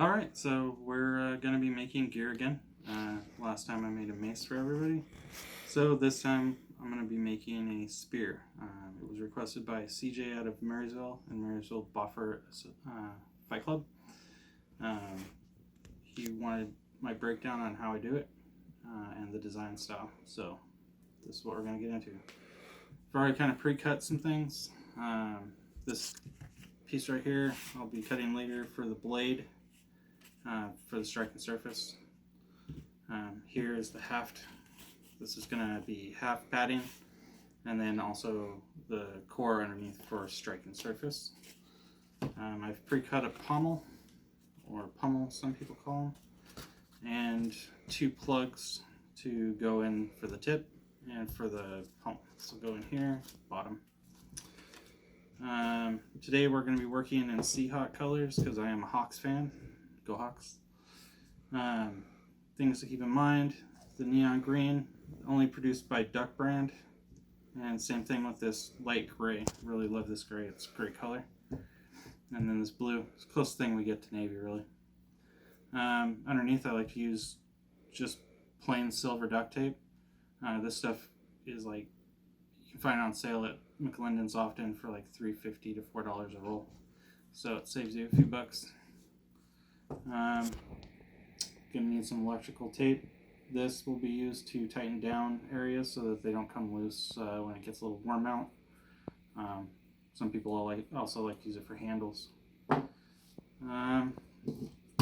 Alright, so we're going to be making gear again. Last time I made a mace for everybody. So this time I'm going to be making a spear. It was requested by CJ out of Marysville and Marysville Boffer Fight Club. He wanted my breakdown on how I do it and the design style. So this is what we're going to get into. I've already kind of pre-cut some things. This piece right here I'll be cutting later for the blade. For the striking surface. Here is the haft. This is going to be haft padding, and then also the core underneath for striking surface. I've pre-cut a pommel, or pummel some people call them, and 2 plugs to go in for the tip and for the pummel. So go in here, bottom. Today we're going to be working in Seahawk colors because I am a Hawks fan. Go Hawks. Things to keep in mind: the neon green, only produced by Duct brand, and same thing with this light gray. Really love this gray; it's a great color. And then this blue, it's the closest thing we get to navy, really. Underneath, I like to use just plain silver duct tape. This stuff is like you can find it on sale at McLendon's often for like $3.50 to $4 a roll, so it saves you a few bucks. Gonna need some electrical tape. This will be used to tighten down areas so that they don't come loose when it gets a little warm out. Some people also like to use it for handles.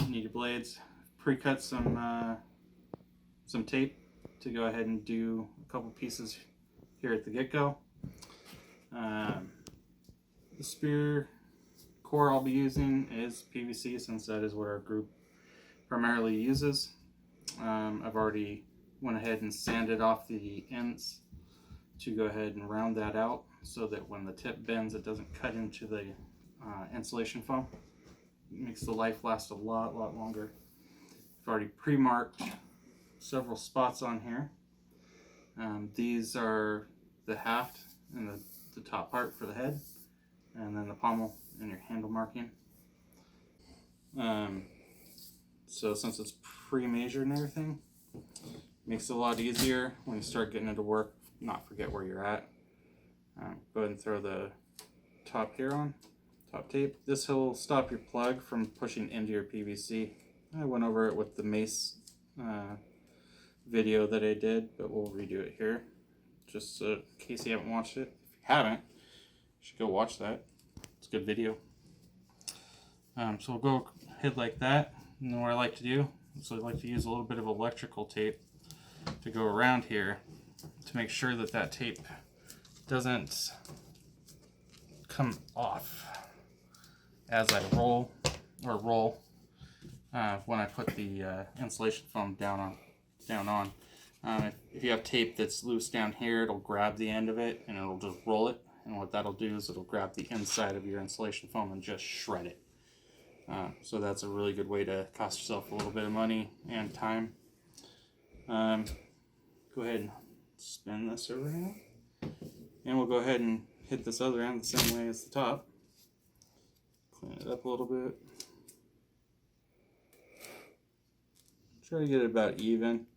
Need your blades. Pre-cut some tape to go ahead and do a couple pieces here at the get-go. The spear core I'll be using is PVC, since that is what our group primarily uses. I've already went ahead and sanded off the ends to go ahead and round that out so that when the tip bends it doesn't cut into the insulation foam. It makes the life last a lot longer. I've already pre-marked several spots on here. These are the haft and the top part for the head, and then the pommel and your handle marking. So since it's pre-measured and everything, it makes it a lot easier when you start getting into work, not forget where you're at. Go ahead and throw the top here on, top tape. This will stop your plug from pushing into your PVC. I went over it with the mace video that I did, but we'll redo it here, just in case you haven't watched it. If you haven't, you should go watch that. It's a good video. So we'll go ahead like that. And then what I like to do is I like to use a little bit of electrical tape to go around here to make sure that that tape doesn't come off as I roll when I put the insulation foam down on. If you have tape that's loose down here, it'll grab the end of it and it'll just roll it. And what that'll do is it'll grab the inside of your insulation foam and just shred it. So that's a really good way to cost yourself a little bit of money and time. Go ahead and spin this over here. And we'll go ahead and hit this other end the same way as the top. Clean it up a little bit. Try to get it about even.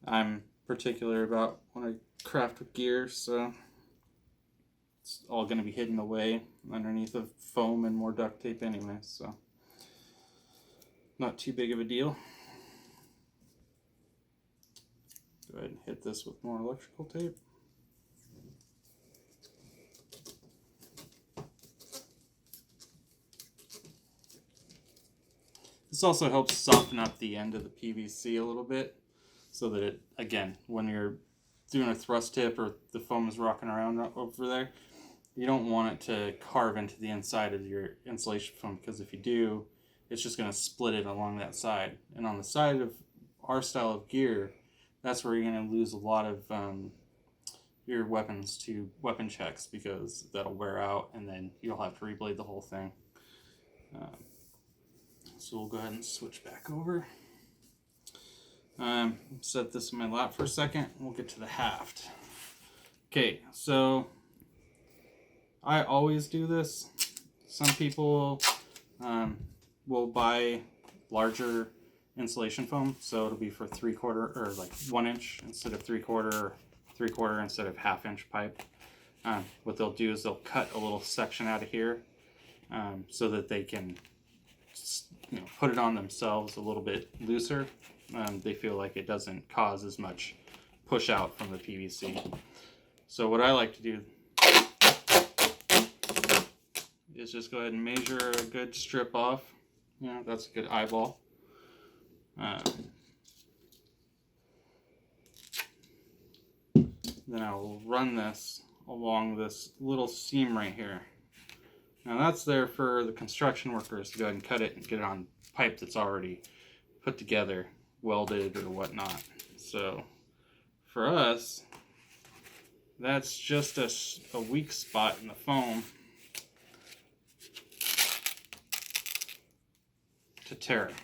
I'm particular about when I craft with gear, so it's all going to be hidden away underneath the foam and more duct tape anyway, so not too big of a deal. Go ahead and hit this with more electrical tape. This also helps soften up the end of the PVC a little bit so that it, again, when you're doing a thrust tip or the foam is rocking around over there, you don't want it to carve into the inside of your insulation foam, because if you do, it's just going to split it along that side. And on the side of our style of gear, that's where you're going to lose a lot of your weapons to weapon checks, because that'll wear out and then you'll have to reblade the whole thing. So we'll go ahead and switch back over. Set this in my lap for a second. We'll get to the haft. Okay, so I always do this. Some people we'll buy larger insulation foam, so it'll be for 3/4 or like 1 inch instead of 3/4, 3/4 instead of 1/2 inch pipe. What they'll do is they'll cut a little section out of here so that they can, you know, put it on themselves a little bit looser. They feel like it doesn't cause as much push out from the PVC. So what I like to do is just go ahead and measure a good strip off. You know, that's a good eyeball. Then I'll run this along this little seam right here. Now that's there for the construction workers to go ahead and cut it and get it on pipe that's already put together, welded or whatnot. So for us, that's just a weak spot in the foam to tear it.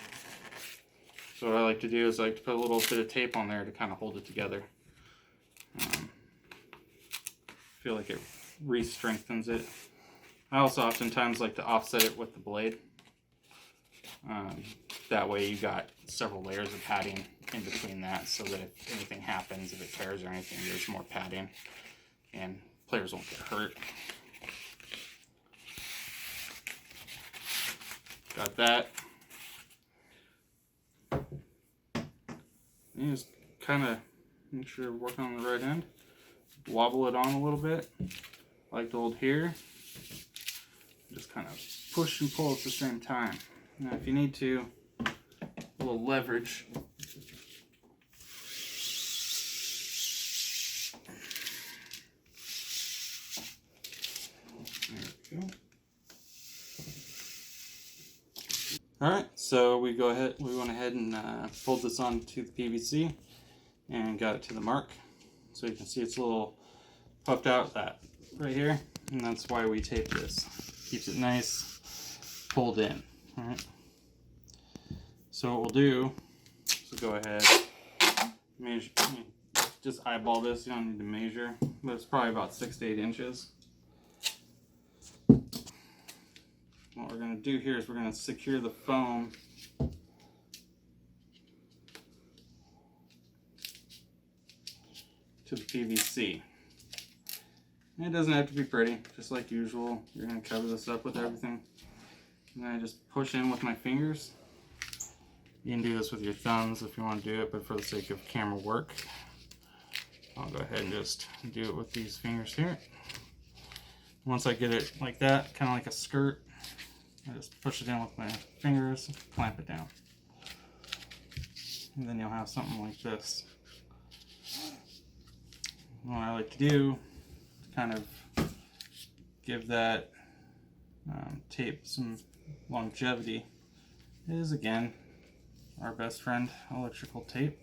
So what I like to do is I like to put a little bit of tape on there to kind of hold it together. Feel like it re-strengthens it. I also oftentimes like to offset it with the blade. That way you got several layers of padding in between that, so that if anything happens, if it tears or anything, there's more padding and players won't get hurt. Got that. You just kind of make sure you're working on the right end. Wobble it on a little bit, like to hold here. Just kind of push and pull at the same time. Now if you need to, a little leverage. There we go. Alright, so we went ahead and pulled this onto the PVC and got it to the mark. So you can see it's a little puffed out, that right here, and that's why we tape this. Keeps it nice, pulled in. Alright. So what we'll do is go ahead, measure, just eyeball this, you don't need to measure, but it's probably about 6 to 8 inches. What we're going to do here is we're going to secure the foam to the PVC. And it doesn't have to be pretty, just like usual. You're going to cover this up with everything. And then I just push in with my fingers. You can do this with your thumbs if you want to do it, but for the sake of camera work, I'll go ahead and just do it with these fingers here. Once I get it like that, kind of like a skirt, I just push it in with my fingers, clamp it down. And then you'll have something like this. What I like to do to kind of give that tape some longevity is, again, our best friend, electrical tape.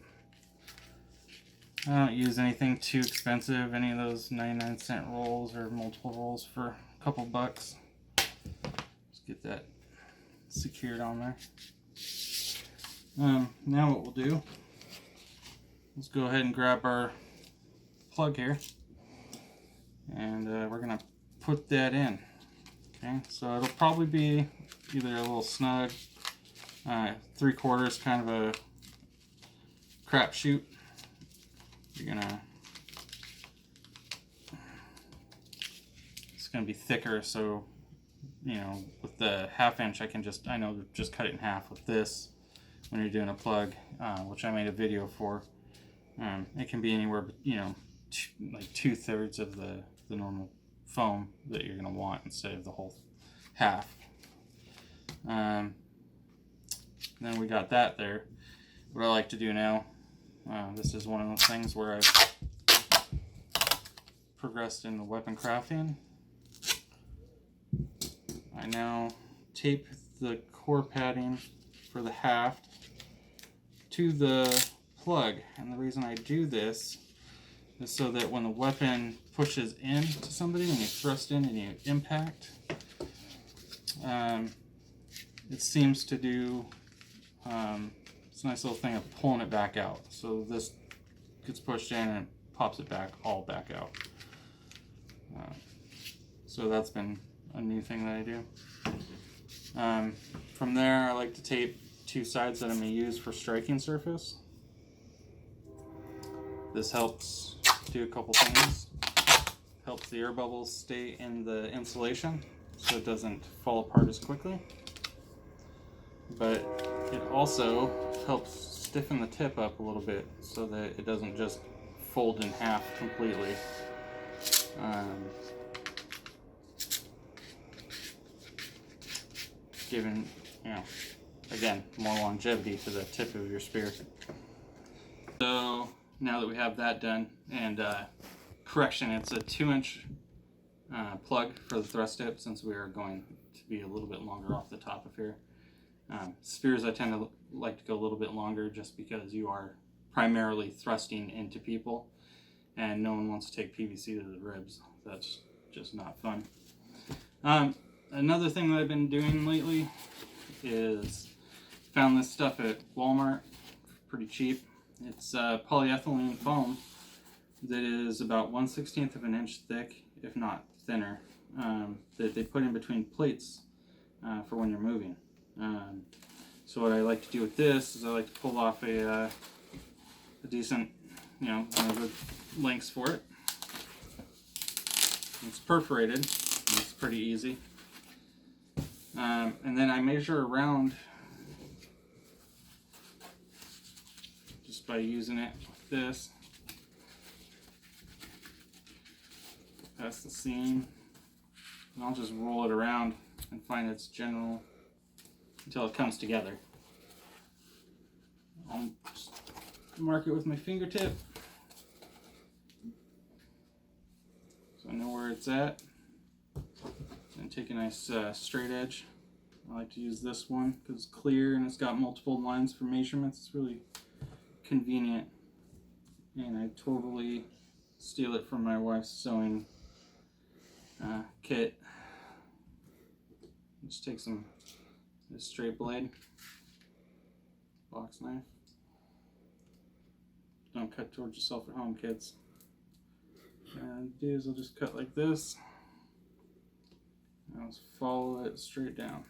I don't use anything too expensive, any of those 99-cent rolls or multiple rolls for a couple bucks. Just get that secured on there. Now what we'll do, let's go ahead and grab our plug here, and we're going to put that in. Okay, so it'll probably be either a little snug, 3/4, kind of a crapshoot. You're gonna, it's gonna be thicker, so you know, with the 1/2 inch, I know just cut it in half. With this, when you're doing a plug, which I made a video for, it can be anywhere, you know, like 2/3 of the normal foam that you're gonna want instead of the whole half. Then we got that there. What I like to do now, this is one of those things where I've progressed in the weapon crafting. I now tape the core padding for the haft to the plug, and the reason I do this is so that when the weapon pushes into somebody, when you thrust in and you impact, it seems to do it's a nice little thing of pulling it back out. So this gets pushed in and it pops it back, all back out. So that's been a new thing that I do. From there, I like to tape two sides that I'm going to use for striking surface. This helps do a couple things. Helps the air bubbles stay in the insulation so it doesn't fall apart as quickly. But it also helps stiffen the tip up a little bit so that it doesn't just fold in half completely. Giving, again, more longevity to the tip of your spear. So now that we have that done, and correction, it's a 2-inch plug for the thrust tip since we are going to be a little bit longer off the top of here. Spears I tend to like to go a little bit longer just because you are primarily thrusting into people and no one wants to take PVC to the ribs. That's just not fun. Another thing that I've been doing lately is found this stuff at Walmart, pretty cheap. It's polyethylene foam that is about 1/16 of an inch thick, if not thinner, that they put in between plates for when you're moving. So what I like to do with this is I like to pull off a decent, one of the lengths for it. It's perforated. It's pretty easy. And then I measure around just by using it like this. Past the seam. And I'll just roll it around and find its general until it comes together. I'll just mark it with my fingertip so I know where it's at. And take a nice straight edge. I like to use this one because it's clear and it's got multiple lines for measurements. It's really convenient, and I totally steal it from my wife's sewing kit. Just take this straight blade, box knife. Don't cut towards yourself at home, kids. And do is I'll just cut like this. I'll just follow it straight down.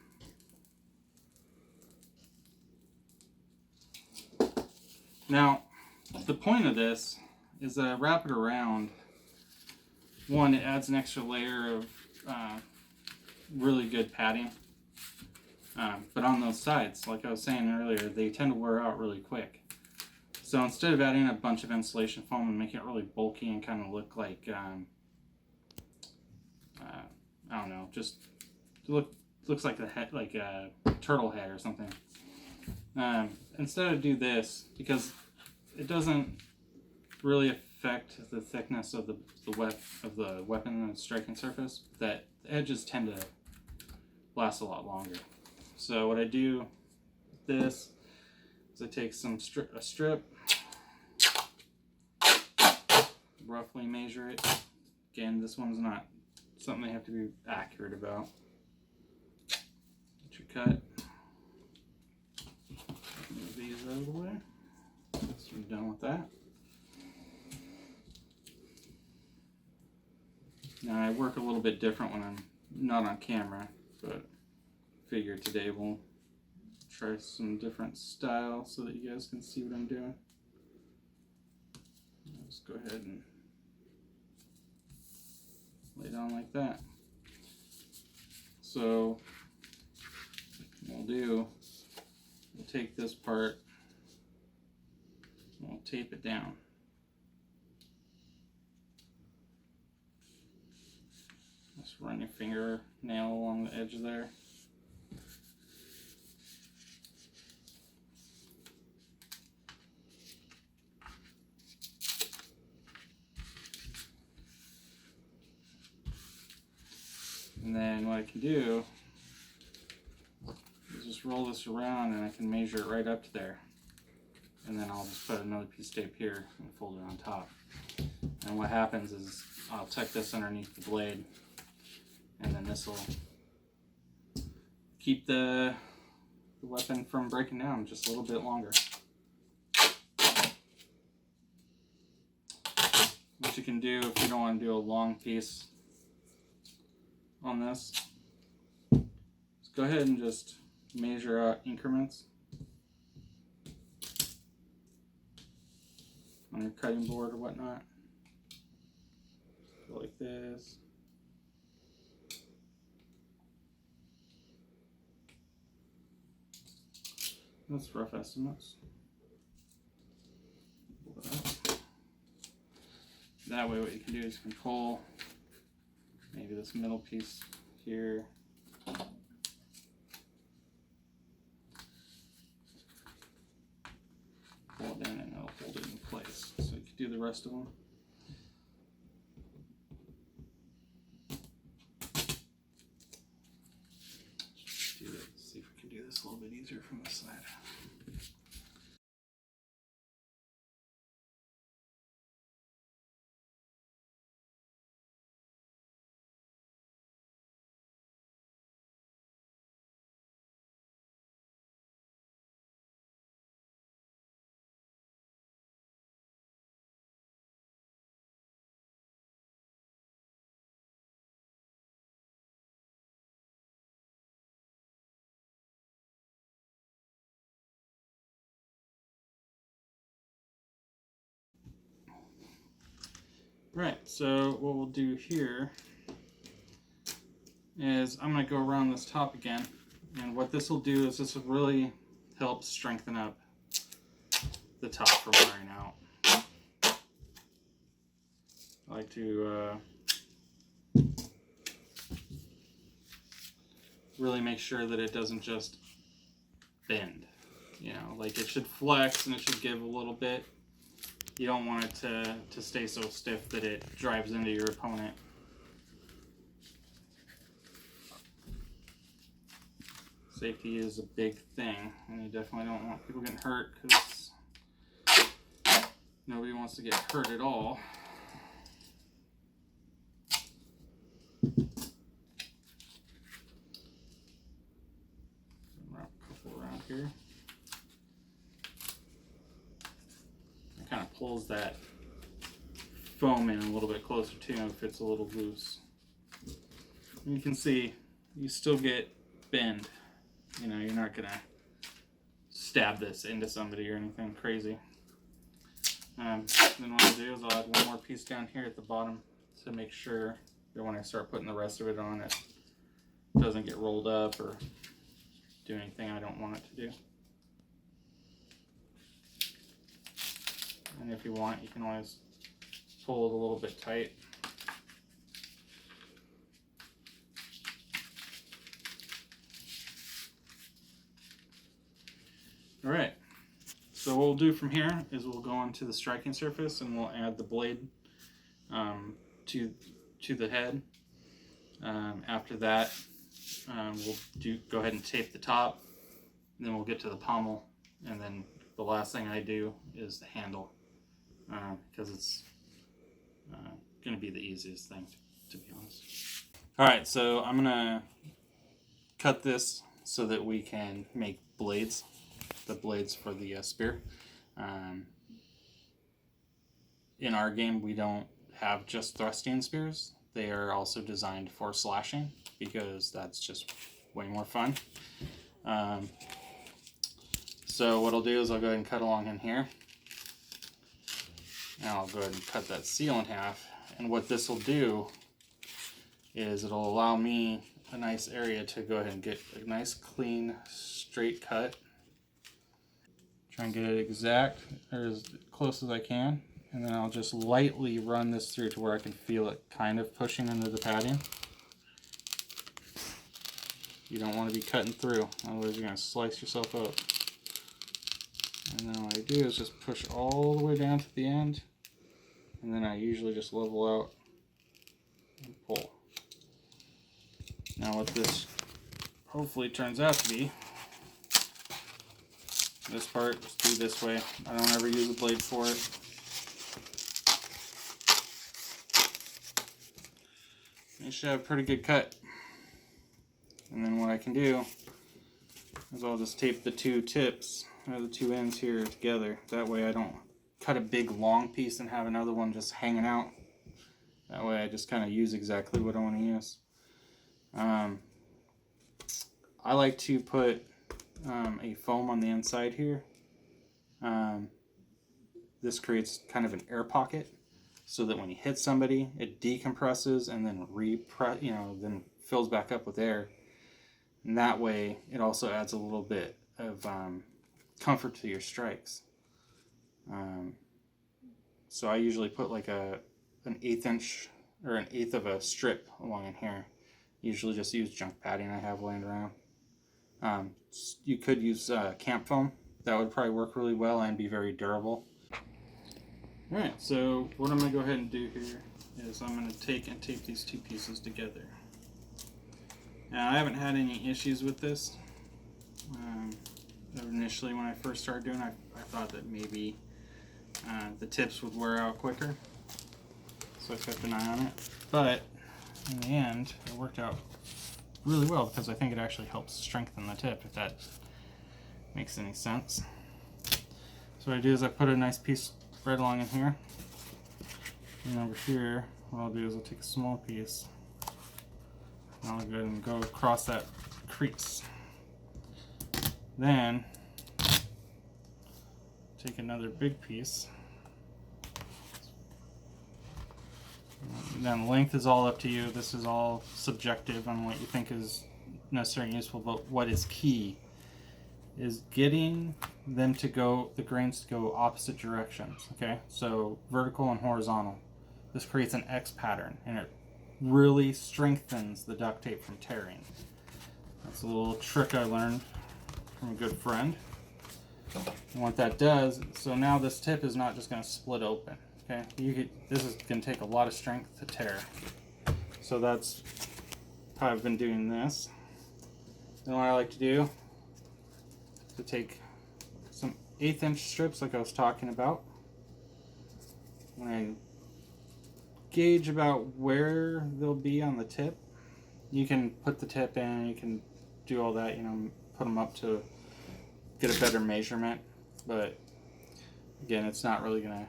Now, the point of this is that I wrap it around. One, it adds an extra layer of really good padding. But on those sides, like I was saying earlier, they tend to wear out really quick. So instead of adding a bunch of insulation foam and making it really bulky and kind of look like, I don't know, just looks like a turtle head or something. Instead of do this, because it doesn't really affect the thickness of the weapon and the striking surface, that the edges tend to last a lot longer. So what I do with this is I take a strip, roughly measure it. Again, this one's not something I have to be accurate about. Get your cut. Move these out of the way. So you're done with that. Now I work a little bit different when I'm not on camera, but figure today we'll try some different style so that you guys can see what I'm doing. Let's go ahead and lay down like that. So what we'll take this part and we'll tape it down. Just run your fingernail along the edge there. And then what I can do is just roll this around and I can measure it right up to there. And then I'll just put another piece of tape here and fold it on top. And what happens is I'll tuck this underneath the blade, and then this will keep the weapon from breaking down just a little bit longer. What you can do if you don't want to do a long piece on this is go ahead and just measure out increments on your cutting board or whatnot. Go like this. That's rough estimates. That way what you can do is you can pull maybe this middle piece here. Pull it in and it'll hold it in place. So you can do the rest of them. See if we can do this a little bit easier from this side. Right, so what we'll do here is I'm going to go around this top again, and what this will do is this will really help strengthen up the top for wearing out. I like to really make sure that it doesn't just bend. You know, like it should flex and it should give a little bit. You don't want it to stay so stiff that it drives into your opponent. Safety is a big thing, and you definitely don't want people getting hurt because nobody wants to get hurt at all. Wrap a couple around here. It kind of pulls that foam in a little bit closer too if it's a little loose. And you can see you still get bend. You know, you're not gonna stab this into somebody or anything crazy. Then what I'll do is I'll add one more piece down here at the bottom to make sure that when I start putting the rest of it on, it doesn't get rolled up or do anything I don't want it to do. And if you want, you can always pull it a little bit tight. All right, so what we'll do from here is we'll go onto the striking surface and we'll add the blade to the head. After that, we'll go ahead and tape the top, and then we'll get to the pommel, and then the last thing I do is the handle, because it's going to be the easiest thing, to be honest. All right, so I'm going to cut this so that we can make blades. The blades for the spear. In our game, we don't have just thrusting spears. They are also designed for slashing because that's just way more fun. So what I'll do is I'll go ahead and cut along in here. Now I'll go ahead and cut that seal in half. And what this will do is it'll allow me a nice area to go ahead and get a nice clean straight cut. Try and get it exact, or as close as I can, and then I'll just lightly run this through to where I can feel it kind of pushing into the padding. You don't want to be cutting through, otherwise you're going to slice yourself up. And then what I do is just push all the way down to the end, and then I usually just level out and pull. Now what this hopefully turns out to be, this part, just do this way. I don't ever use a blade for it. You should have a pretty good cut. And then what I can do is I'll just tape the two tips, or the two ends here together. That way I don't cut a big long piece and have another one just hanging out. That way I just kind of use exactly what I want to use. I like to put a foam on the inside here. This creates kind of an air pocket, so that when you hit somebody, it decompresses and then then fills back up with air. And that way, it also adds a little bit of comfort to your strikes. So I usually put like an 1/8 inch or 1/8 of a strip along in here. Usually just use junk padding I have laying around. You could use camp foam. That would probably work really well and be very durable. Alright, so what I'm going to go ahead and do here is I'm going to take and tape these two pieces together. Now, I haven't had any issues with this. Initially, when I first started doing it, I thought that maybe the tips would wear out quicker. So I kept an eye on it. But in the end, it worked out really well because I think it actually helps strengthen the tip, if that makes any sense. So what I do is I put a nice piece right along in here. And over here, what I'll do is I'll take a small piece. And I'll go ahead and go across that crease. Then, take another big piece. And then length is all up to you. This is all subjective on what you think is necessary and useful, but what is key is getting them to go, the grains to go opposite directions, okay? So vertical and horizontal. This creates an X pattern, and it really strengthens the duct tape from tearing. That's a little trick I learned from a good friend. And what that does, so now this tip is not just going to split open, okay? This is going to take a lot of strength to tear. So that's how I've been doing this. Then what I like to do is to take some 1/8 inch strips like I was talking about. When I gauge about where they'll be on the tip, you can put the tip in, you can do all that, put them up to get a better measurement, but again, it's not really going to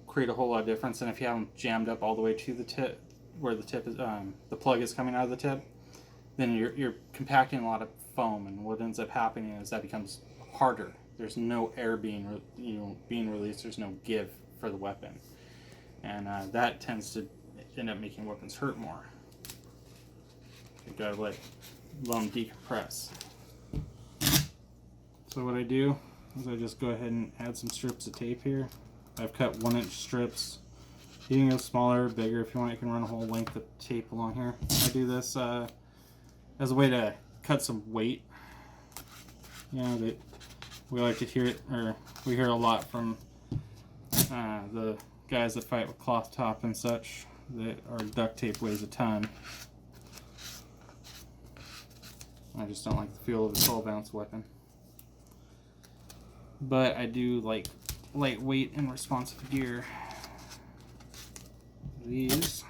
create a whole lot of difference. And if you have them jammed up all the way to the tip, where the tip is, the plug is coming out of the tip, then you're compacting a lot of foam, and what ends up happening is that becomes harder. There's no air being released. There's no give for the weapon, and that tends to end up making weapons hurt more. You gotta let them decompress. So what I do is I just go ahead and add some strips of tape here. I've cut 1 inch strips. You can go smaller or bigger if you want. You can run a whole length of tape along here. I do this as a way to cut some weight. That we like to hear it, or we hear a lot from the guys that fight with cloth top and such, that our duct tape weighs a ton. I just don't like the feel of a 12-ounce weapon. But I do like lightweight and responsive gear. These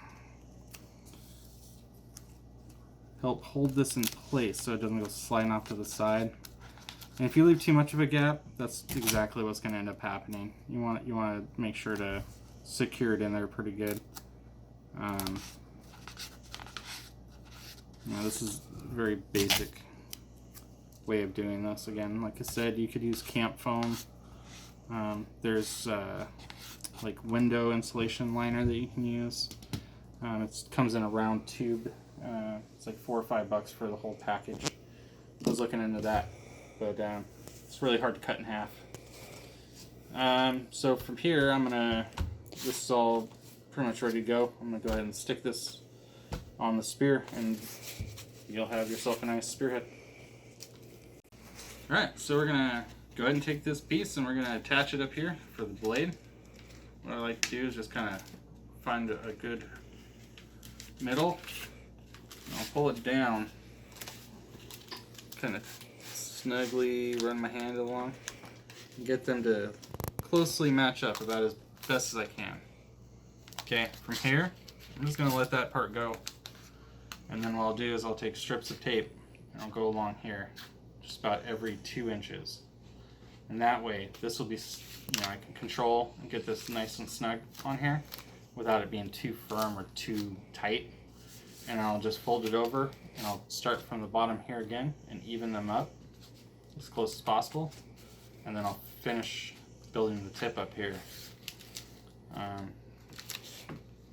help hold this in place so it doesn't go sliding off to the side. And if you leave too much of a gap, that's exactly what's going to end up happening. You want to make sure to secure it in there pretty good. This is a very basic way of doing this. Again, like I said, you could use camp foam. There's like window insulation liner that you can use. It comes in a round tube. It's like $4 or $5 for the whole package. I was looking into that, but it's really hard to cut in half. So from here, this is all pretty much ready to go. I'm gonna go ahead and stick this on the spear, and you'll have yourself a nice spearhead. Alright, so we're gonna go ahead and take this piece and we're gonna attach it up here for the blade. What I like to do is just kind of find a good middle. I'll pull it down, kind of snugly run my hand along, and get them to closely match up about as best as I can. Okay, from here, I'm just going to let that part go. And then what I'll do is I'll take strips of tape and I'll go along here, just about every 2 inches. And that way, this will be, I can control and get this nice and snug on here without it being too firm or too tight. And I'll just fold it over and I'll start from the bottom here again and even them up as close as possible, and then I'll finish building the tip up here.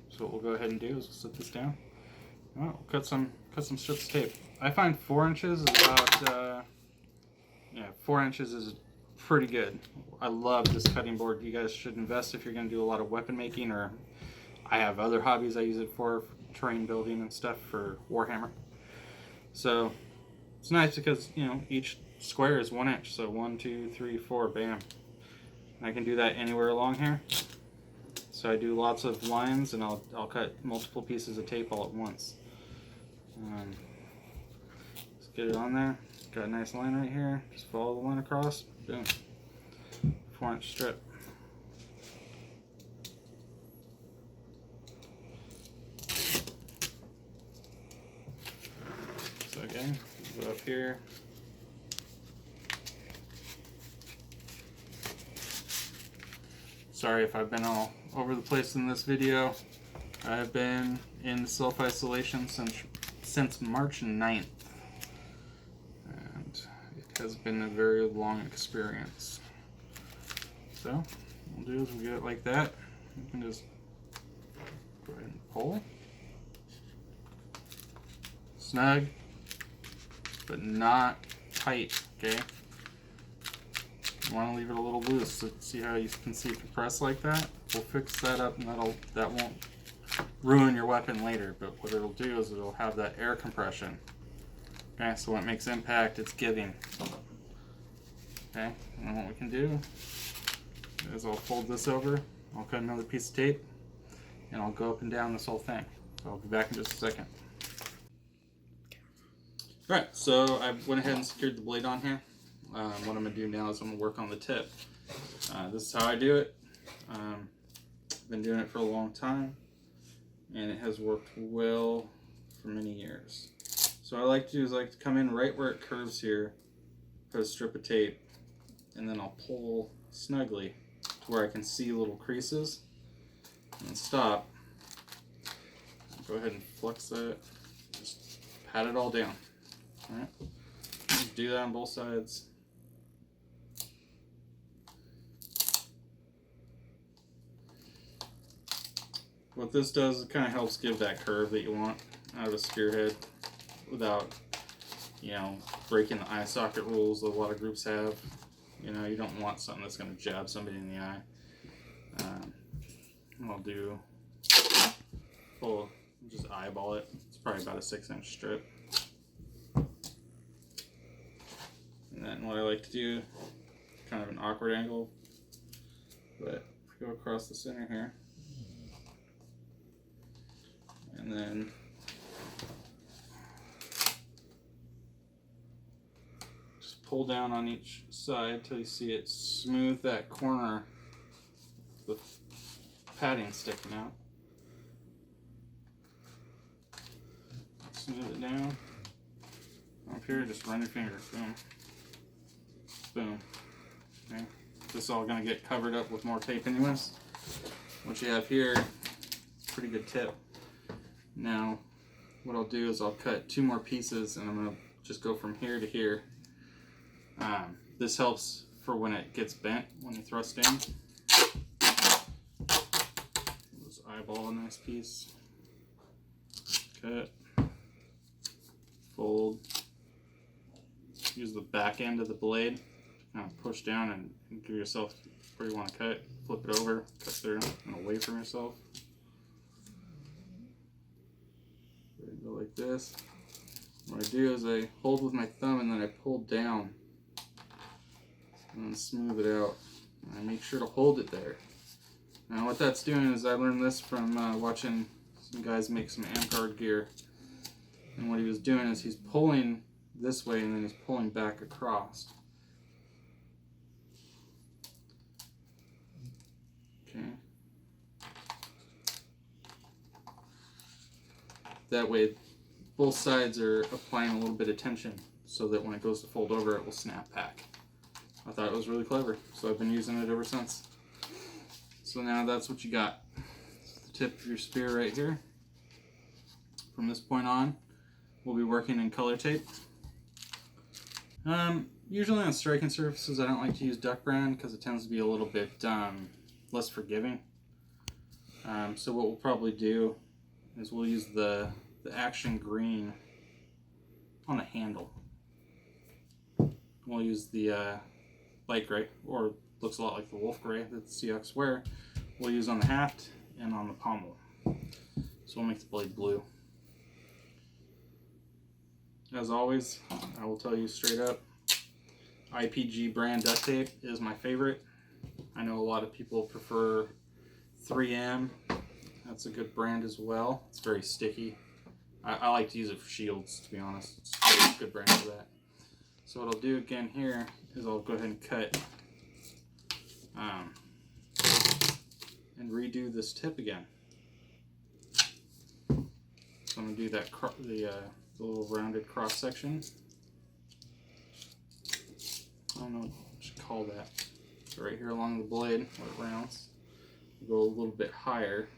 So what we'll go ahead and do is we'll set this down. We'll cut some strips of tape. I find 4 inches is about 4 inches is pretty good. I love this cutting board. You guys should invest if you're going to do a lot of weapon making, or I have other hobbies I use it for terrain building and stuff for Warhammer. So it's nice because, you know, each square is 1 inch. So 1, 2, 3, 4, bam. And I can do that anywhere along here. So I do lots of lines, and I'll cut multiple pieces of tape all at once. Let's get it on there. Got a nice line right here. Just follow the line across. Boom. 4-inch strip. So again, go up here. Sorry if I've been all over the place in this video. I've been in self-isolation since March 9th. And it has been a very long experience. So, what we'll do is we'll get it like that. You can just go ahead and pull. Snug, but not tight, okay? You want to leave it a little loose. So see how you can see if you press like that? We'll fix that up, and that won't ruin your weapon later. But what it'll do is it'll have that air compression. Okay, so when it makes impact, it's giving. Okay, and then what we can do is I'll fold this over. I'll cut another piece of tape, and I'll go up and down this whole thing. So I'll be back in just a second. Alright, so I went ahead and secured the blade on here. What I'm going to do now is I'm going to work on the tip. This is how I do it. I've been doing it for a long time, and it has worked well for many years. So what I like to do is I like to come in right where it curves here, put a strip of tape, and then I'll pull snugly to where I can see little creases, and stop. Go ahead and flex that, just pat it all down. Alright, just do that on both sides. What this does, it kind of helps give that curve that you want out of a spearhead without, you know, breaking the eye socket rules that a lot of groups have. You know, you don't want something that's going to jab somebody in the eye. I'll do, just eyeball it. It's probably about a 6-inch strip. And then what I like to do, kind of an awkward angle, but if we go across the center here, and then just pull down on each side till you see it smooth that corner with the padding sticking out. Smooth it down. Up here, just run your finger. Boom. Boom. Okay. This is all going to get covered up with more tape anyways. What you have here, pretty good tip. Now, what I'll do is I'll cut 2 more pieces, and I'm going to just go from here to here. This helps for when it gets bent, when you thrust in. Just eyeball a nice piece. Cut. Fold. Use the back end of the blade. Kind of push down and give yourself where you want to cut. Flip it over, cut through, and away from yourself. Go like this. What I do is I hold with my thumb and then I pull down and then smooth it out. And I make sure to hold it there. Now what that's doing is I learned this from watching some guys make some Amcard gear. And what he was doing is he's pulling this way and then he's pulling back across. Okay. That way both sides are applying a little bit of tension so that when it goes to fold over it will snap back. I thought it was really clever, so I've been using it ever since. So now that's what you got. The tip of your spear right here. From this point on, we'll be working in color tape. Usually on striking surfaces, I don't like to use Duct brand because it tends to be a little bit less forgiving. So what we'll probably do is we'll use the Action Green on the handle. We'll use the light gray, or looks a lot like the wolf gray that the Seahawks wear. We'll use on the haft and on the pommel. So we'll make the blade blue. As always, I will tell you straight up, IPG brand duct tape is my favorite. I know a lot of people prefer 3M. That's a good brand as well. It's very sticky. I like to use it for shields, to be honest. It's a good brand for that. So what I'll do again here is I'll go ahead and cut and redo this tip again. So I'm going to do that the little rounded cross section. I don't know what you should call that. So right here along the blade where it rounds, go a little bit higher.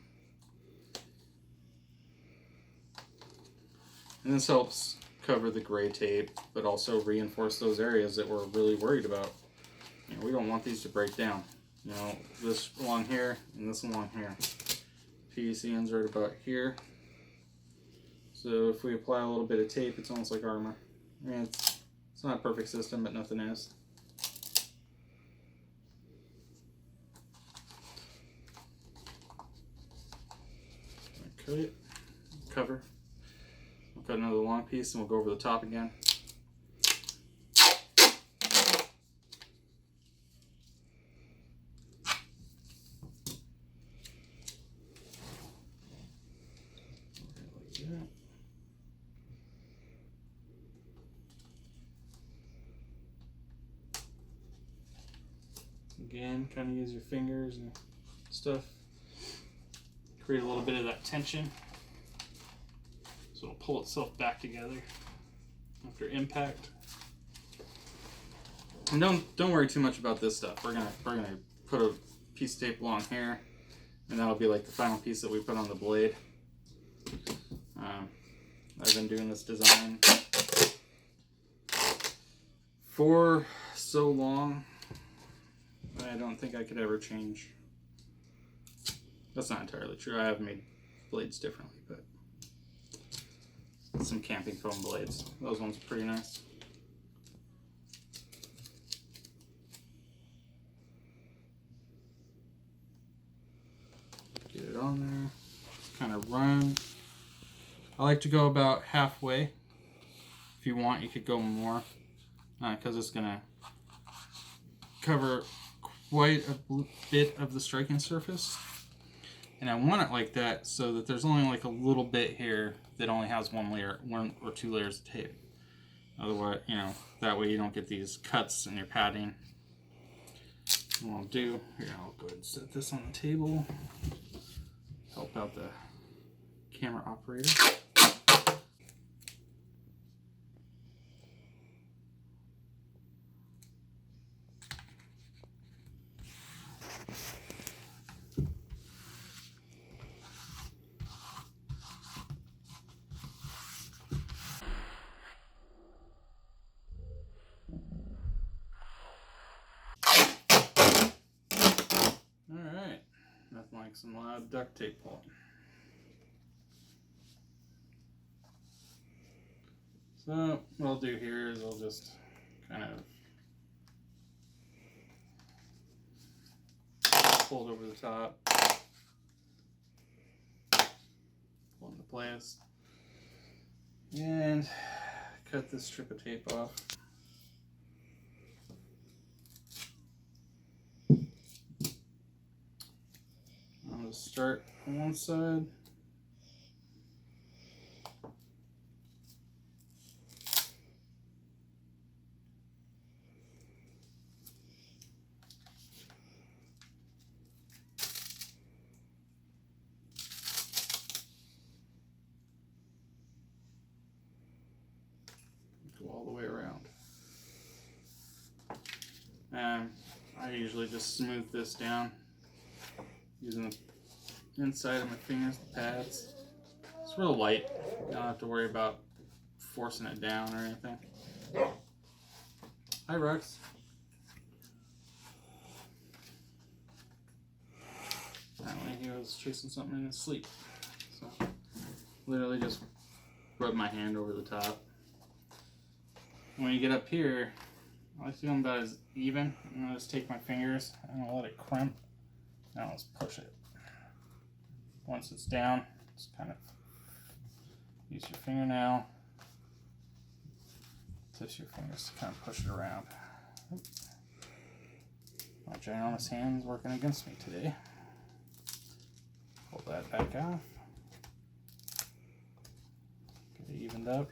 And this helps cover the gray tape, but also reinforce those areas that we're really worried about. You know, we don't want these to break down. You know, this along here and this along here. PVC ends right about here. So if we apply a little bit of tape, it's almost like armor. I mean, it's not a perfect system, but nothing is. Cut it, cover. We'll cut another long piece and we'll go over the top again. Like that. Again, kind of use your fingers and stuff. Create a little bit of that tension. So it'll pull itself back together after impact. And don't worry too much about this stuff. We're gonna put a piece of tape along here, and that'll be like the final piece that we put on the blade. I've been doing this design for so long that I don't think I could ever change. That's not entirely true. I have made blades differently, but some camping foam blades. Those ones are pretty nice. Get it on there. Just kind of run. I like to go about halfway. If you want, you could go more, because it's going to cover quite a bit of the striking surface. And I want it like that so that there's only like a little bit here that only has one or two layers of tape. Otherwise, you know, that way you don't get these cuts in your padding. And what I'll do, here, I'll go ahead and set this on the table. Help out the camera operator. Alright, nothing like some loud duct tape pulling. So what I'll do here is I'll just kind of pull it over the top, pull into place, and cut this strip of tape off. I'll just start on one side. Go all the way around. And I usually just smooth this down using the inside of my fingers, the pads. It's real light. You don't have to worry about forcing it down or anything. Hi, Rex. Apparently he was chasing something in his sleep. So, literally just rub my hand over the top. When you get up here, I like to do them about as even. I'm gonna just take my fingers and I'll let it crimp. Now let's push it. Once it's down, just kind of use your fingernail. Twist your fingers to kind of push it around. My ginormous hand's working against me today. Pull that back off. Get it evened up.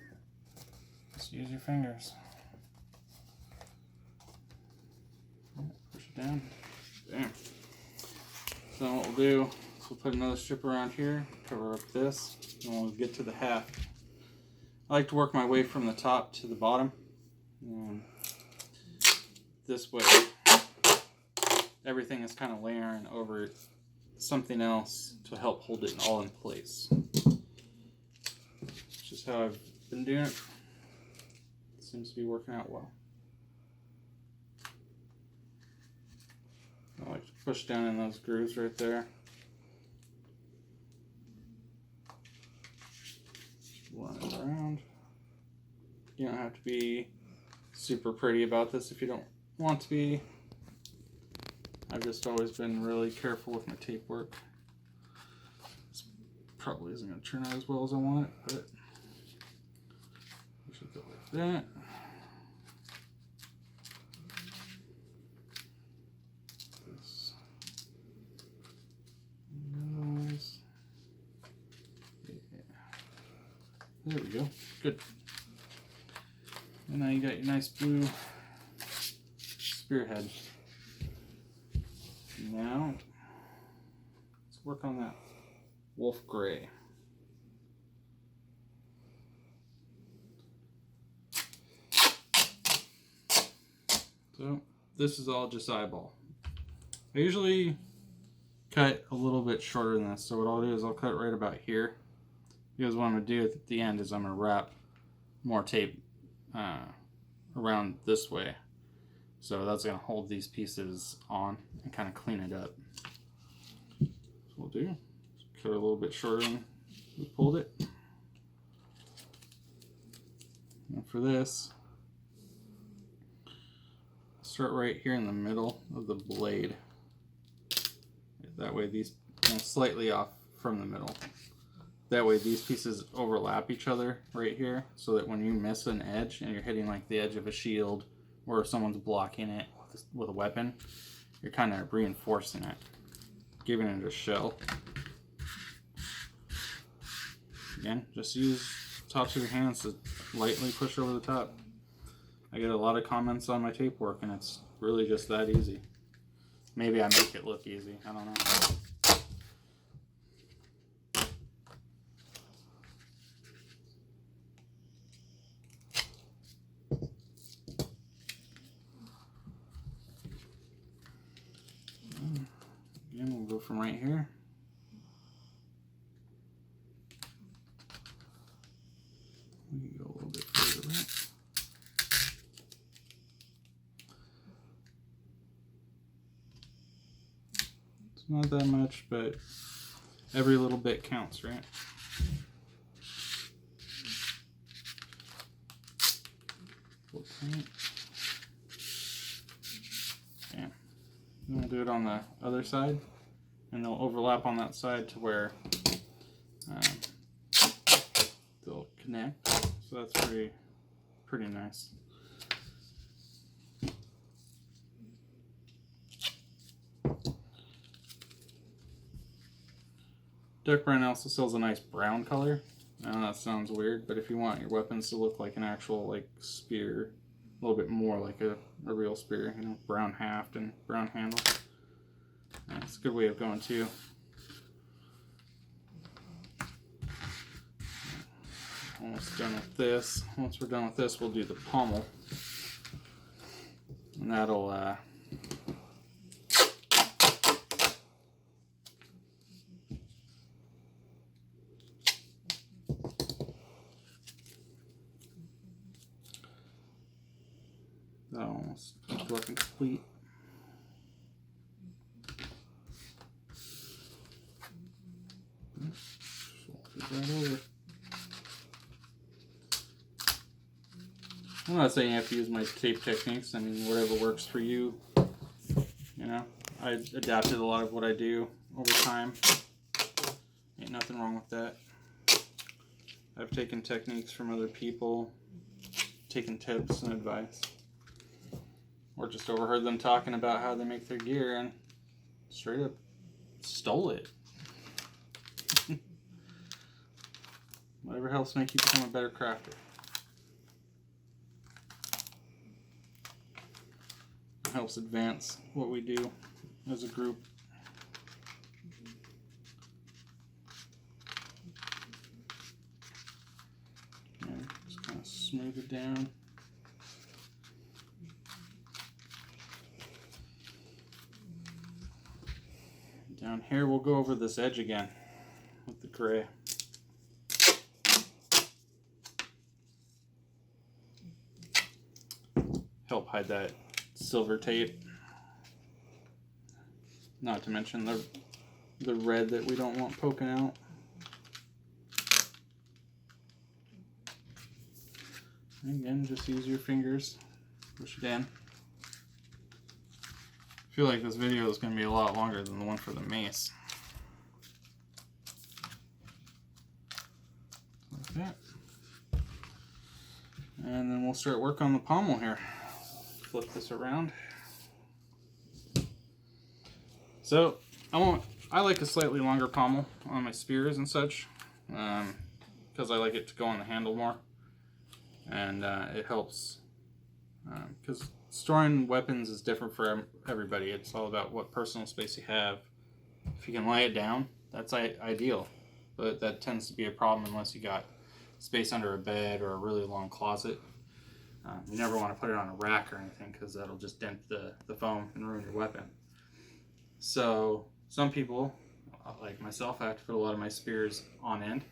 Just use your fingers. Push it down. Bam. So what we'll do is we'll put another strip around here, cover up this, and we'll get to the haft. I like to work my way from the top to the bottom. This way, everything is kind of layering over something else to help hold it all in place. It's just how I've been doing it. Seems to be working out well. I like to push down in those grooves right there. Run it around. You don't have to be super pretty about this if you don't want to be. I've just always been really careful with my tape work. This probably isn't going to turn out as well as I want it, but we should go like that. This. Yeah. There we go. Good. And now you got your nice blue spearhead. Now, let's work on that wolf gray. So, this is all just eyeball. I usually cut a little bit shorter than this, so what I'll do is I'll cut right about here. Because what I'm going to do at the end is I'm going to wrap more tape around this way. So that's going to hold these pieces on and kind of clean it up. So we'll do, cut a little bit shorter than we pulled it. And for this, start right here in the middle of the blade. That way these, slightly off from the middle. That way these pieces overlap each other right here, so that when you miss an edge and you're hitting like the edge of a shield, or if someone's blocking it with a weapon, you're kind of reinforcing it, giving it a shell. Again, just use tops of your hands to lightly push over the top. I get a lot of comments on my tape work, and it's really just that easy. Maybe I make it look easy, I don't know. Again, we'll go from right here. We can go a little bit further right. It's not that much, but every little bit counts, right? Yeah. And we'll do it on the other side, and they'll overlap on that side to where they'll connect. So that's pretty nice. Duct brand also sells a nice brown color. I know that sounds weird, but if you want your weapons to look like an actual like spear, a little bit more like a real spear, you know, brown haft and brown handle. That's a good way of going too. Almost done with this. Once we're done with this, we'll do the pommel, and that'll That almost looking complete. Right over. I'm not saying you have to use my tape techniques. I mean, whatever works for you. You know, I adapted a lot of what I do over time. Ain't nothing wrong with that. I've taken techniques from other people, taken tips and advice, or just overheard them talking about how they make their gear and straight up stole it. Whatever helps make you become a better crafter. It helps advance what we do as a group. And just kind of smooth it down. Down here we'll go over this edge again with the gray. Help hide that silver tape. Not to mention the red that we don't want poking out. And again, just use your fingers, push it in. I feel like this video is going to be a lot longer than the one for the mace. Like that. And then we'll start work on the pommel here. Flip this around. So I like a slightly longer pommel on my spears and such, because I like it to go on the handle more, and it helps because storing weapons is different for everybody. It's all about what personal space you have. If you can lay it down, that's ideal, but that tends to be a problem unless you got space under a bed or a really long closet. You never want to put it on a rack or anything because that'll just dent the foam and ruin your weapon. So some people, like myself, I have to put a lot of my spears on end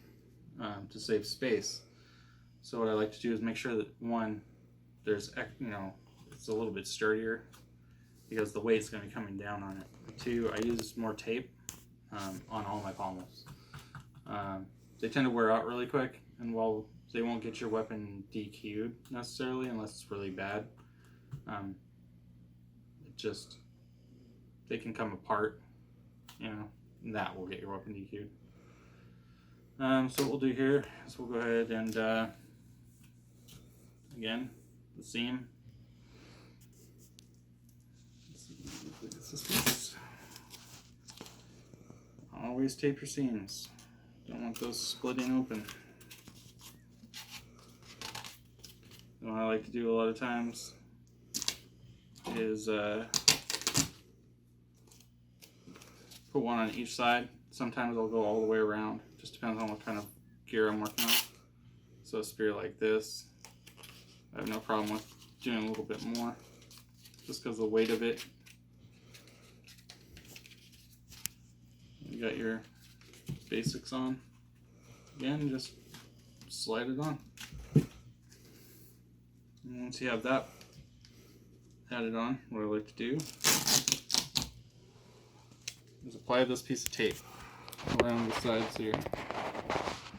to save space. So what I like to do is make sure that one, there's, you know, it's a little bit sturdier because the weight's going to be coming down on it. Two, I use more tape on all my pommels. They tend to wear out really quick, and while they won't get your weapon DQ'd necessarily unless it's really bad, they can come apart, you know, and that will get your weapon DQ'd. So what we'll do here is we'll go ahead and again, the seam. Always tape your seams. Don't want those splitting open. And what I like to do a lot of times is put one on each side. Sometimes I'll go all the way around. Just depends on what kind of gear I'm working on. So a spear like this, I have no problem with doing a little bit more, just because of the weight of it. You got your basics on. Again, just slide it on. And once you have that added on, what I like to do is apply this piece of tape around the sides here,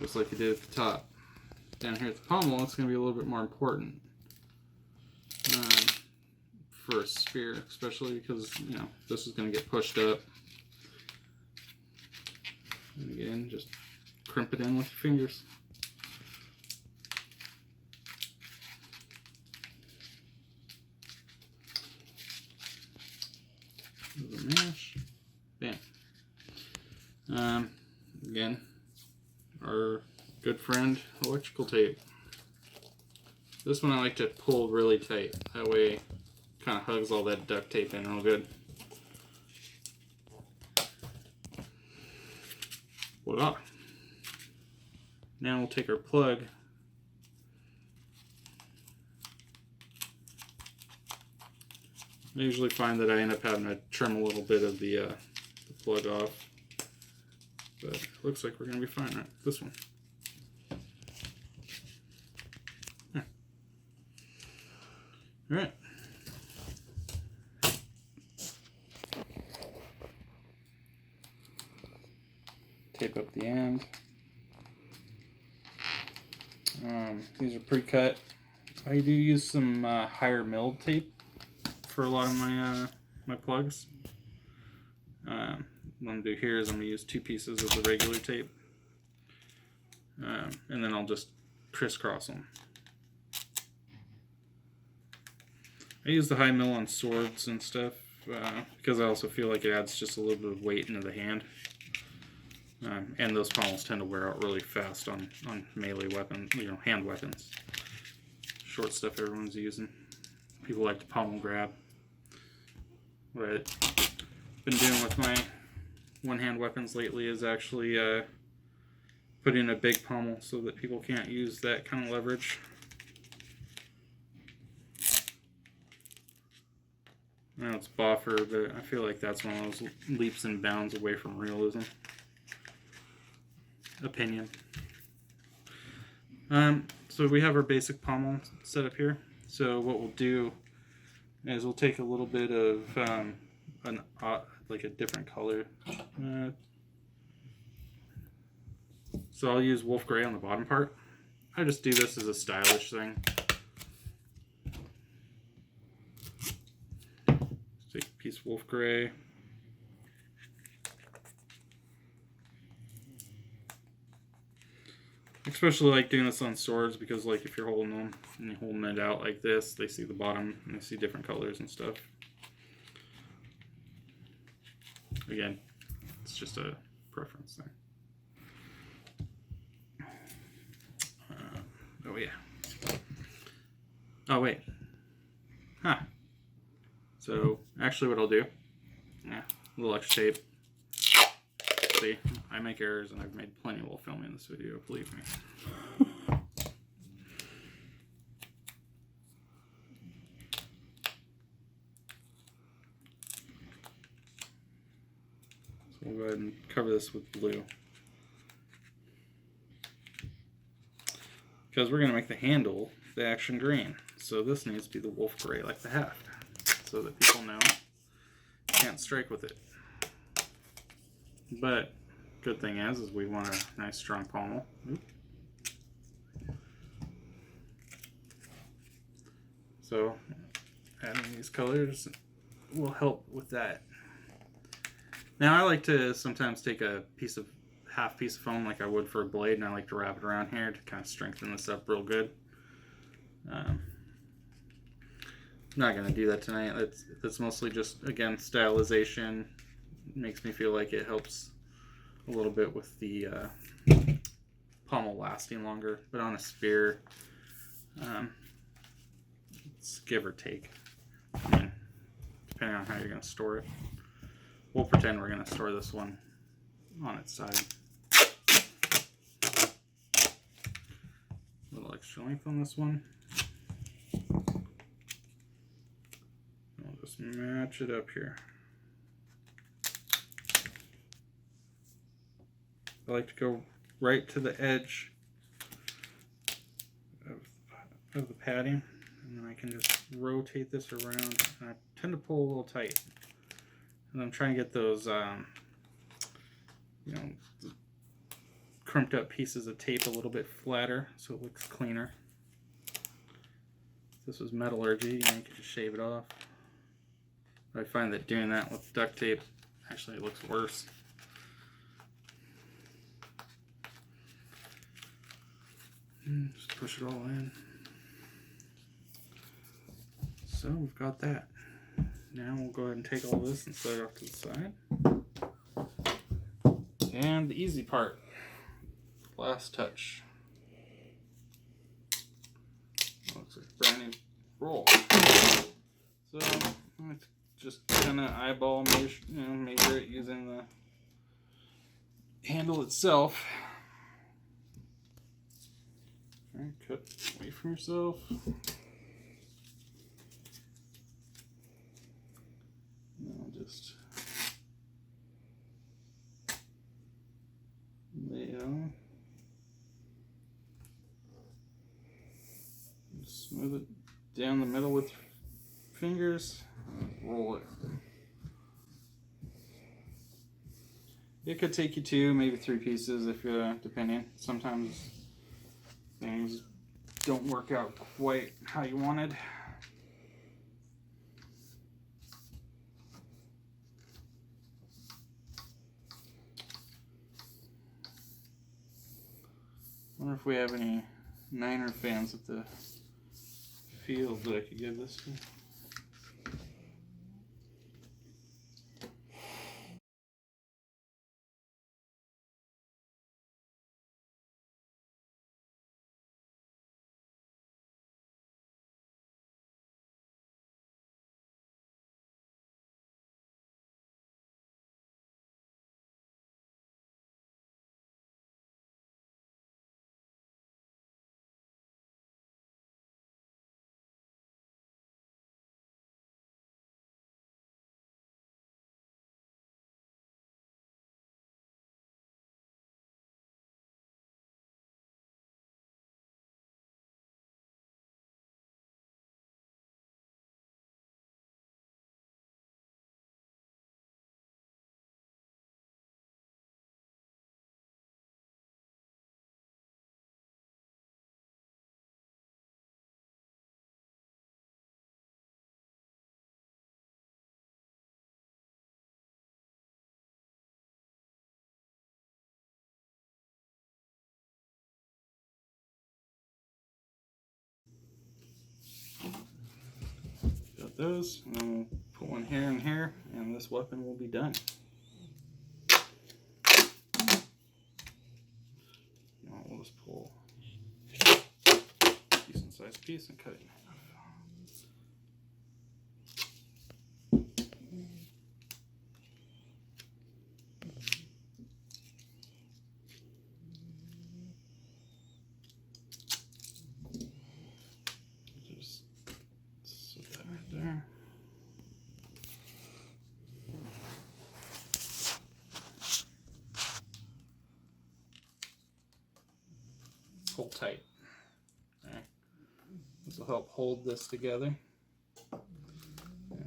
just like you did at the top. Down here at the pommel, it's going to be a little bit more important for a spear, especially because, you know, this is going to get pushed up. And again, just crimp it in with your fingers. Mash. Bam. Again, our good friend electrical tape. This one I like to pull really tight. That way it kind of hugs all that duct tape in real good. Voila. Now we'll take our plug. I usually find that I end up having to trim a little bit of the plug off, but it looks like we're going to be fine, right? This one. Yeah. Alright, tape up the end. These are pre-cut. I do use some higher milled tape for a lot of my plugs. What I'm going to do here is I'm going to use 2 pieces of the regular tape. And then I'll just crisscross them. I use the high mill on swords and stuff because I also feel like it adds just a little bit of weight into the hand. And those pommels tend to wear out really fast on melee weapons, hand weapons. Short stuff everyone's using. People like to pommel grab. What I've been doing with my one-hand weapons lately is actually put in a big pommel so that people can't use that kind of leverage. Now it's Boffer, but I feel like that's one of those leaps and bounds away from realism. Opinion. So we have our basic pommel set up here. So what we'll do is we'll take a little bit of like a different color. So I'll use wolf gray on the bottom part. I just do this as a stylish thing. Take a piece of wolf gray. Especially like doing this on swords because like if you're holding them and you're holding it out like this, they see the bottom and they see different colors and stuff. Again, it's just a preference thing. Oh yeah. Oh wait. Huh. So actually what I'll do, a little extra tape. See, I make errors and I've made plenty while filming this video, believe me. So we'll go ahead and cover this with blue. Because we're going to make the handle the action green. So this needs to be the wolf gray like the haft. So that people know you can't strike with it. But good thing is we want a nice strong pommel. Oop. So adding these colors will help with that. Now I like to sometimes take a half piece of foam like I would for a blade, and I like to wrap it around here to kind of strengthen this up real good. I'm not going to do that tonight. That's mostly just, again, stylization. It makes me feel like it helps a little bit with the pommel lasting longer. But on a spear, it's give or take. I mean, depending on how you're going to store it. We'll pretend we're going to store this one on its side. A little extra length on this one. We'll just match it up here. I like to go right to the edge of the padding, and then I can just rotate this around. And I tend to pull a little tight, and I'm trying to get those, crimped up pieces of tape a little bit flatter so it looks cleaner. If this was metallurgy, you could just shave it off. But I find that doing that with duct tape actually it looks worse. Just push it all in. So we've got that. Now we'll go ahead and take all this and set it off to the side. And the easy part, last touch. Looks like a brand new roll. So I'm just kind of eyeball measure it using the handle itself. Alright, cut away from yourself. Now just lay it on. Smooth it down the middle with your fingers. Roll it. It could take you 2, maybe 3 pieces if depending. Sometimes things don't work out quite how you wanted. Wonder if we have any Niner fans at the field that I could give this to. Got those, and then we'll put one here and here, and this weapon will be done. Now we'll just pull a decent sized piece and cut it in half. Just set that right there. Pull tight. Okay. This will help hold this together. Yeah.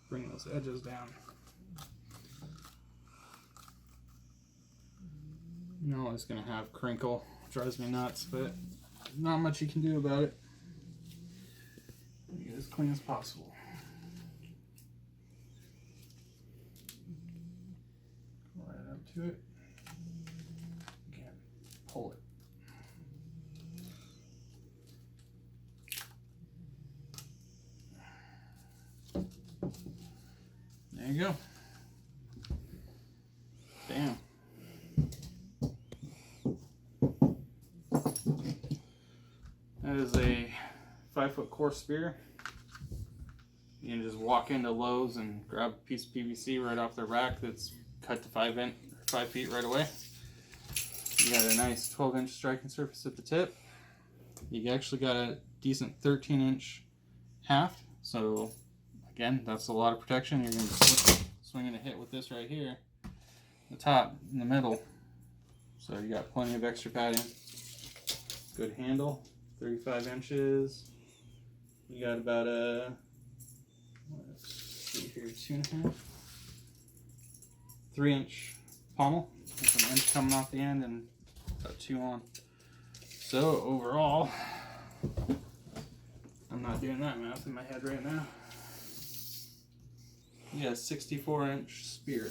Bring those edges down. You know it's going to have crinkle. Drives me nuts, but not much you can do about it. Make it as clean as possible. Go right up to it. Again, pull it. There you go. Bam. That is a 5-foot course spear. You can just walk into Lowe's and grab a piece of PVC right off the rack that's cut to 5 feet right away. You got a nice 12-inch striking surface at the tip. You actually got a decent 13-inch haft. So again, that's a lot of protection. You're going to be swinging a hit with this right here, the top, in the middle. So you got plenty of extra padding. Good handle, 35 inches. You got about a, let's see here, 2.5, 3-inch pommel with an inch coming off the end and about 2 on. So overall, I'm not doing that math in my head right now. You got a 64-inch spear.